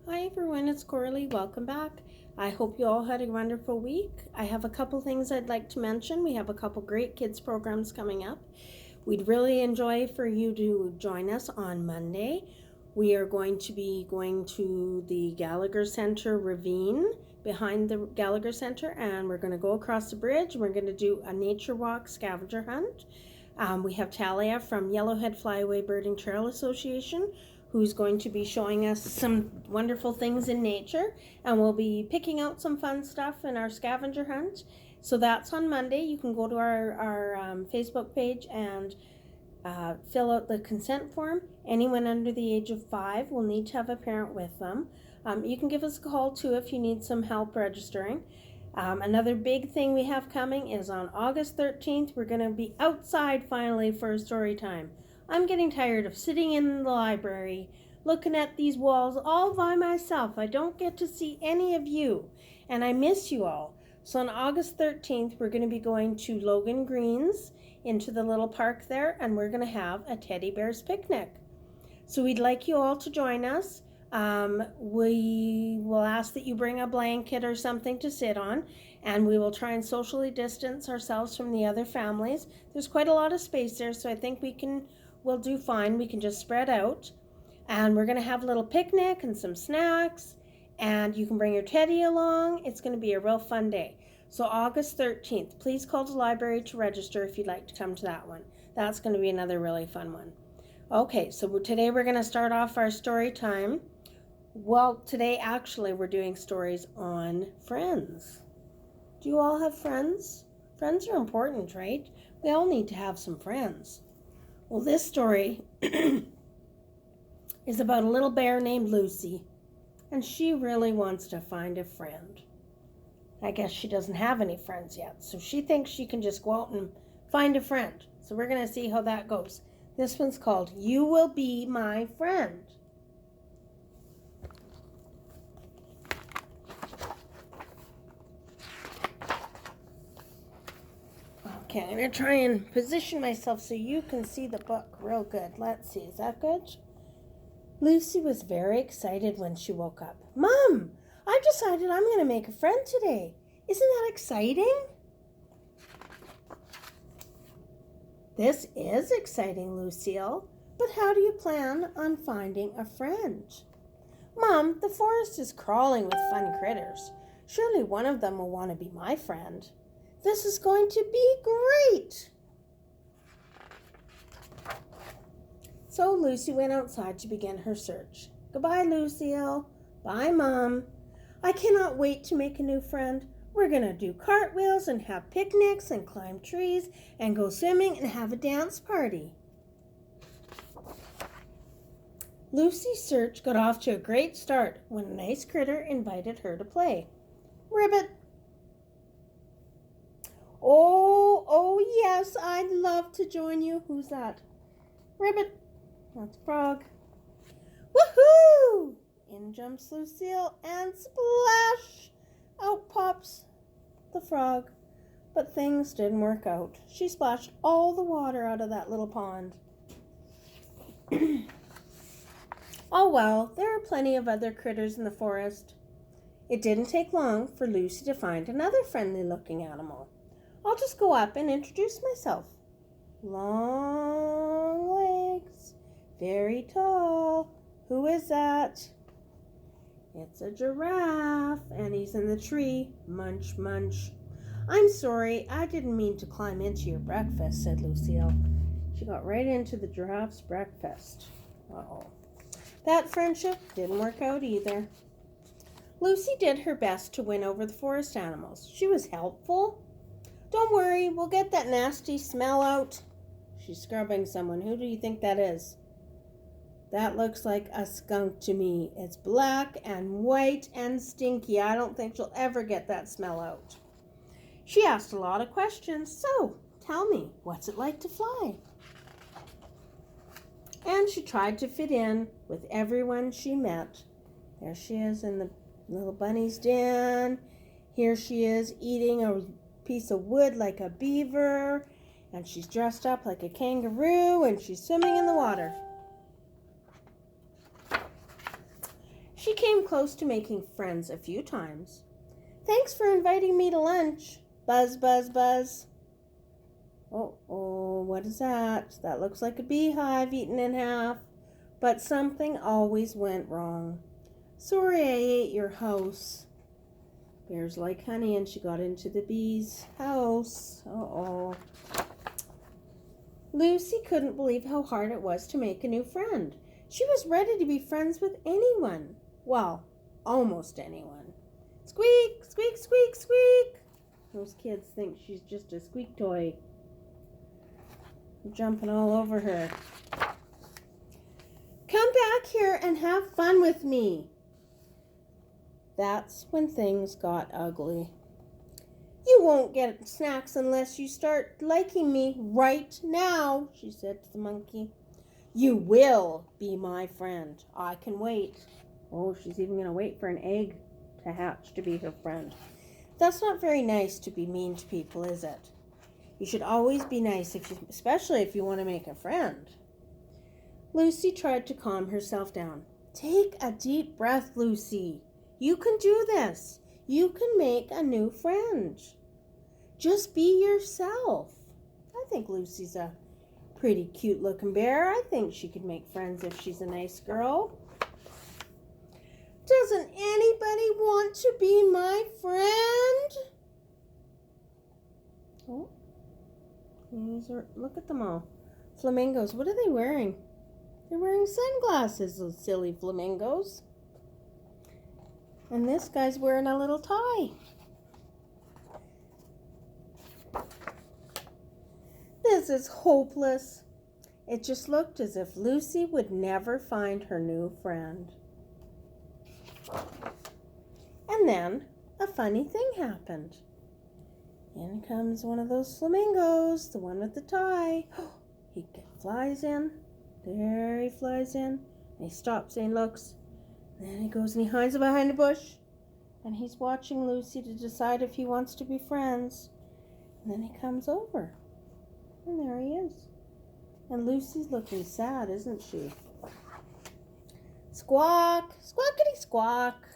Hi everyone, it's Coralee. Welcome back. I hope you all had a wonderful week. I have a couple things I'd like to mention. We have a couple great kids programs coming up. We'd really enjoy for you to join us on Monday. We are going to be going to the Gallagher Center ravine behind the Gallagher Center, and we're going to go across the bridge and we're going to do a nature walk scavenger hunt. We have Talia from Yellowhead Flyaway Birding Trail Association, who's going to be showing us some wonderful things in nature, and we'll be picking out some fun stuff in our scavenger hunt. So that's on Monday. You can go to our Facebook page and fill out the consent form. Anyone under the age of 5 will need to have a parent with them. You can give us a call too if you need some help registering. Another big thing we have coming is on August 13th, we're going to be outside finally for a story time. I'm getting tired of sitting in the library looking at these walls all by myself. I don't get to see any of you, and I miss you all. So on August 13th, we're going to be going to Logan Greens into the little park there, and we're going to have a teddy bear's picnic. So we'd like you all to join us. We will ask that you bring a blanket or something to sit on, and we will try and socially distance ourselves from the other families. There's quite a lot of space there, so I think we'll do fine. We can just spread out, and we're going to have a little picnic and some snacks, and you can bring your teddy along. It's going to be a real fun day. So August 13th, please call the library to register if you'd like to come to that one. That's going to be another really fun one. Okay, so today we're going to start off our story time. Well, today actually we're doing stories on friends. Do you all have friends? Friends are important, right? We all need to have some friends. Well, this story is about a little bear named Lucy, and she really wants to find a friend. I guess she doesn't have any friends yet, so she thinks she can just go out and find a friend. So we're going to see how that goes. This one's called You Will Be My Friend. Okay, I'm going to try and position myself so you can see the book real good. Let's see, is that good? Lucy was very excited when she woke up. Mom, I've decided I'm going to make a friend today. Isn't that exciting? This is exciting, Lucille, but how do you plan on finding a friend? Mom, the forest is crawling with fun critters. Surely one of them will want to be my friend. This is going to be great. So Lucy went outside to begin her search. Goodbye, Lucille. Bye, Mom. I cannot wait to make a new friend. We're going to do cartwheels and have picnics and climb trees and go swimming and have a dance party. Lucy's search got off to a great start when a nice critter invited her to play. Ribbit. Oh yes, I'd love to join you. Who's that? Ribbit. That's Frog. Woohoo! In jumps Lucille and splash! Out pops the frog. But things didn't work out. She splashed all the water out of that little pond. Oh well, there are plenty of other critters in the forest. It didn't take long for Lucy to find another friendly-looking animal. I'll just go up and introduce myself. Long legs, very tall. Who is that? It's a giraffe, and he's in the tree. Munch, munch. I'm sorry, I didn't mean to climb into your breakfast, said Lucille. She got right into the giraffe's breakfast. Uh-oh. That friendship didn't work out either. Lucy did her best to win over the forest animals. She was helpful. Don't worry, we'll get that nasty smell out. She's scrubbing someone. Who do you think that is? That looks like a skunk to me. It's black and white and stinky. I don't think she'll ever get that smell out. She asked a lot of questions. So, tell me, what's it like to fly? And she tried to fit in with everyone she met. There she is in the little bunny's den. Here she is eating a piece of wood like a beaver. And she's dressed up like a kangaroo and she's swimming in the water. She She came close to making friends a few times. Thanks for inviting me to lunch. Buzz, buzz, buzz. Oh, what is that? That looks like a beehive eaten in half. But something always went wrong. Sorry I ate your house. Bears like honey, and she got into the bee's house. Uh-oh. Lucy couldn't believe how hard it was to make a new friend. She was ready to be friends with anyone. Well, almost anyone. Squeak, squeak, squeak, squeak. Those kids think she's just a squeak toy. I'm jumping all over her. Come back here and have fun with me. That's when things got ugly. You won't get snacks unless you start liking me right now, she said to the monkey. You will be my friend. I can wait. Oh, she's even going to wait for an egg to hatch to be her friend. That's not very nice to be mean to people, is it? You should always be nice, especially if you want to make a friend. Lucy tried to calm herself down. Take a deep breath, Lucy. You can do this. You can make a new friend. Just be yourself. I think Lucy's a pretty cute looking bear. I think she could make friends if she's a nice girl. Doesn't anybody want to be my friend? Oh, look at them all. Flamingos. What are they wearing? They're wearing sunglasses, those silly flamingos. And this guy's wearing a little tie. This is hopeless. It just looked as if Lucy would never find her new friend. And then a funny thing happened. In comes one of those flamingos, the one with the tie. He flies in. There he flies in. And he stops and he looks. Then he goes and he hides behind a bush. And he's watching Lucy to decide if he wants to be friends. And then he comes over. And there he is. And Lucy's looking sad, isn't she? Squawk, squawkity squawk.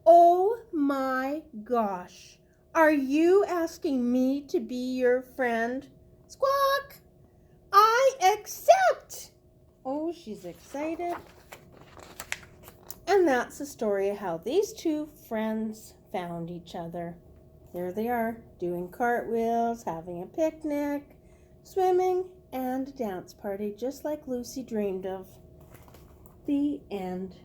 Oh my gosh. Are you asking me to be your friend? Squawk. I accept. Oh, she's excited. And that's the story of how these two friends found each other. There they are, doing cartwheels, having a picnic, swimming, and a dance party, just like Lucy dreamed of. The end.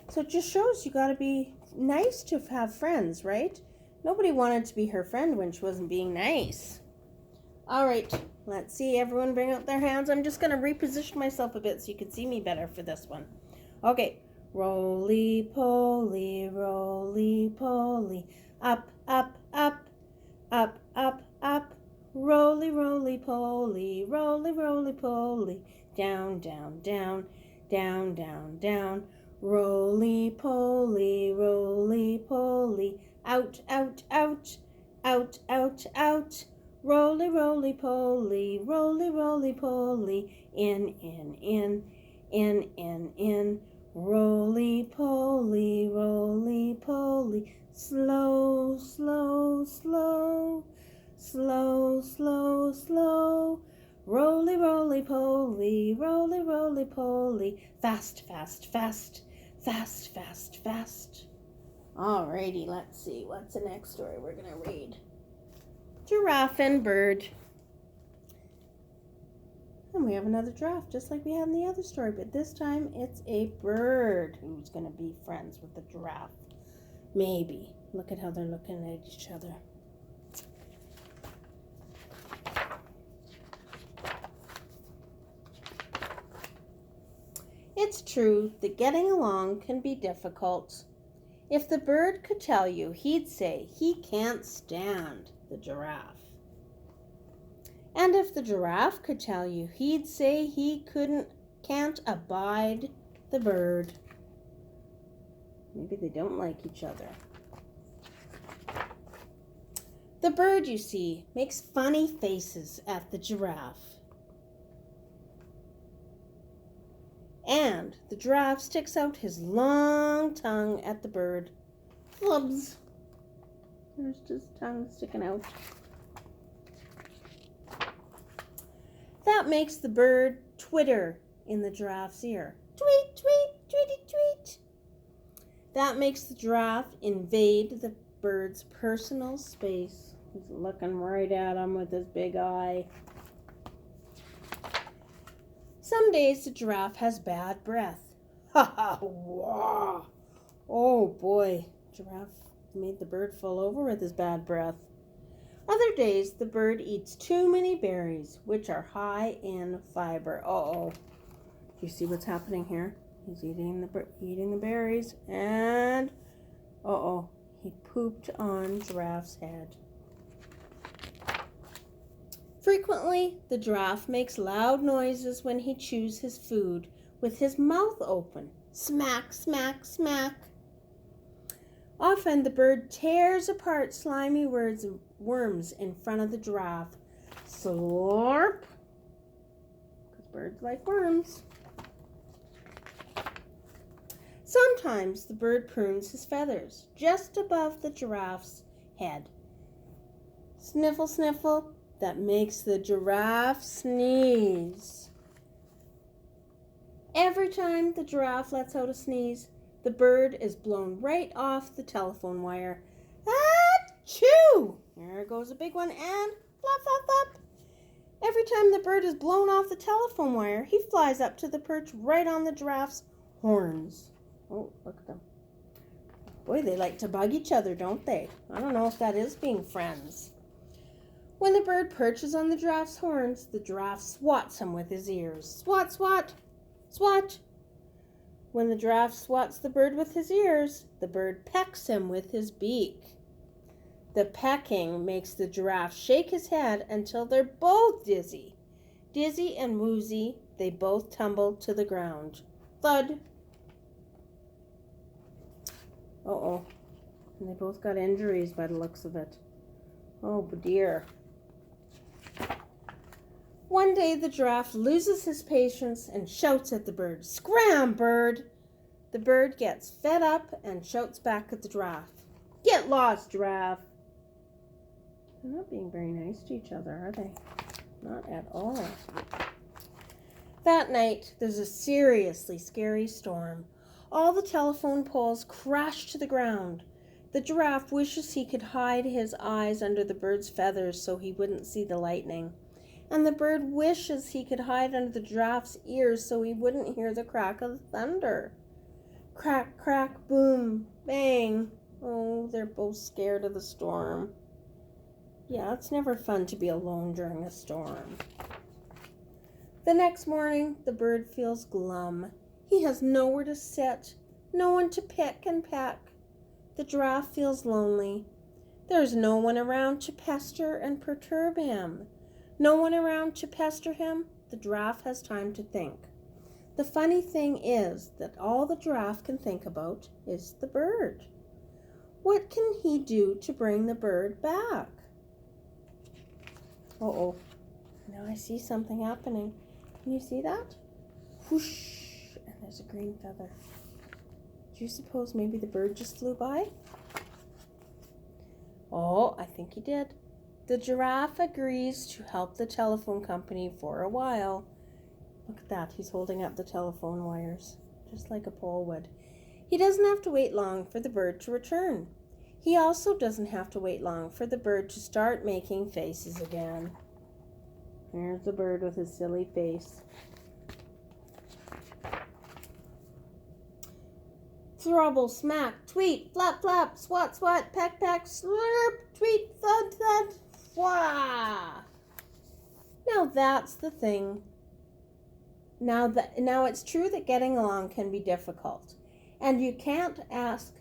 So it just shows you got to be nice to have friends, right? Nobody wanted to be her friend when she wasn't being nice. All right, let's see. Everyone bring out their hands. I'm just going to reposition myself a bit so you can see me better for this one. Okay. Roly-poly, roly-poly, up, up, up, up, up, up, roly-roly-poly, roly-roly-poly, down, down, down, down, down, down, roly-poly, roly-poly, out, out, out, out, out, out, roly-roly-poly, roly-roly-poly, in, in, in, in, in, in, roly-poly, roly-poly, slow, slow, slow, slow, slow, slow, roly-roly-poly, roly-roly-poly, fast, fast, fast, fast, fast, fast. Alrighty, let's see, what's the next story we're going to read? Giraffe and Bird. And we have another giraffe, just like we had in the other story, but this time it's a bird who's going to be friends with the giraffe. Maybe. Look at how they're looking at each other. It's true that getting along can be difficult. If the bird could tell you, he'd say he can't stand the giraffe. And if the giraffe could tell you, he'd say he can't abide the bird. Maybe they don't like each other. The bird, you see, makes funny faces at the giraffe. And the giraffe sticks out his long tongue at the bird. Flubs. There's just tongue sticking out. That makes the bird twitter in the giraffe's ear. Tweet, tweet, tweety, tweet. That makes the giraffe invade the bird's personal space. He's looking right at him with his big eye. Some days the giraffe has bad breath. Ha ha, wah. Oh boy, giraffe made the bird fall over with his bad breath. Other days the bird eats too many berries, which are high in fiber. Uh-oh. Do you see what's happening here? He's eating the berries, and uh-oh, he pooped on Giraffe's head. Frequently, the giraffe makes loud noises when he chews his food with his mouth open. Smack, smack, smack. Often the bird tears apart slimy worms in front of the giraffe. Slurp. Because birds like worms. Sometimes the bird prunes his feathers just above the giraffe's head. Sniffle, sniffle. That makes the giraffe sneeze. Every time the giraffe lets out a sneeze, the bird is blown right off the telephone wire. Achoo! There goes a big one, and flop, flop, flop. Every time the bird is blown off the telephone wire, he flies up to the perch right on the giraffe's horns. Oh, look at them. Boy, they like to bug each other, don't they? I don't know if that is being friends. When the bird perches on the giraffe's horns, the giraffe swats him with his ears. Swat, swat, swat. When the giraffe swats the bird with his ears, the bird pecks him with his beak. The pecking makes the giraffe shake his head until they're both dizzy. Dizzy and woozy, they both tumble to the ground. Thud. Uh-oh. And they both got injuries by the looks of it. Oh dear. One day the giraffe loses his patience and shouts at the bird. Scram, bird! The bird gets fed up and shouts back at the giraffe. Get lost, giraffe! They're not being very nice to each other, are they? Not at all. That night, there's a seriously scary storm. All the telephone poles crash to the ground. The giraffe wishes he could hide his eyes under the bird's feathers so he wouldn't see the lightning. And the bird wishes he could hide under the giraffe's ears so he wouldn't hear the crack of the thunder. Crack, crack, boom, bang. Oh, they're both scared of the storm. Yeah, it's never fun to be alone during a storm. The next morning, the bird feels glum. He has nowhere to sit, no one to pick and peck. The giraffe feels lonely. There's no one around to pester and perturb him. No one around to pester him. The giraffe has time to think. The funny thing is that all the giraffe can think about is the bird. What can he do to bring the bird back? Uh-oh. Now I see something happening. Can you see that? Whoosh. And there's a green feather. Do you suppose maybe the bird just flew by? Oh, I think he did. The giraffe agrees to help the telephone company for a while. Look at that. He's holding up the telephone wires, just like a pole would. He doesn't have to wait long for the bird to return. He also doesn't have to wait long for the bird to start making faces again. There's the bird with his silly face. Throbble, smack, tweet, flap, flap, swat, swat, peck, peck, slurp, tweet, thud, thud, fwah. Now that's the thing. Now it's true that getting along can be difficult. And you can ask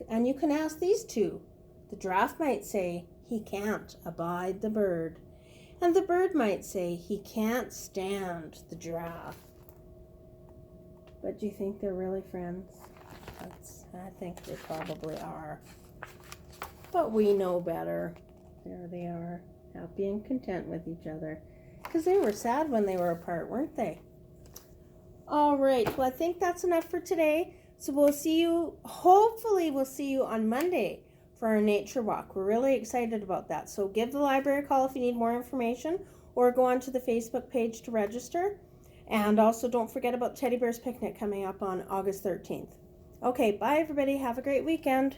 these two. The giraffe might say he can't abide the bird. And the bird might say he can't stand the giraffe. But do you think they're really friends? I think they probably are. But we know better. There they are, happy and content with each other. Because they were sad when they were apart, weren't they? All right. Well, I think that's enough for today. So we'll see you, hopefully we'll see you on Monday for our nature walk. We're really excited about that. So give the library a call if you need more information, or go onto the Facebook page to register. And also don't forget about Teddy Bear's Picnic coming up on August 13th. Okay, bye everybody. Have a great weekend.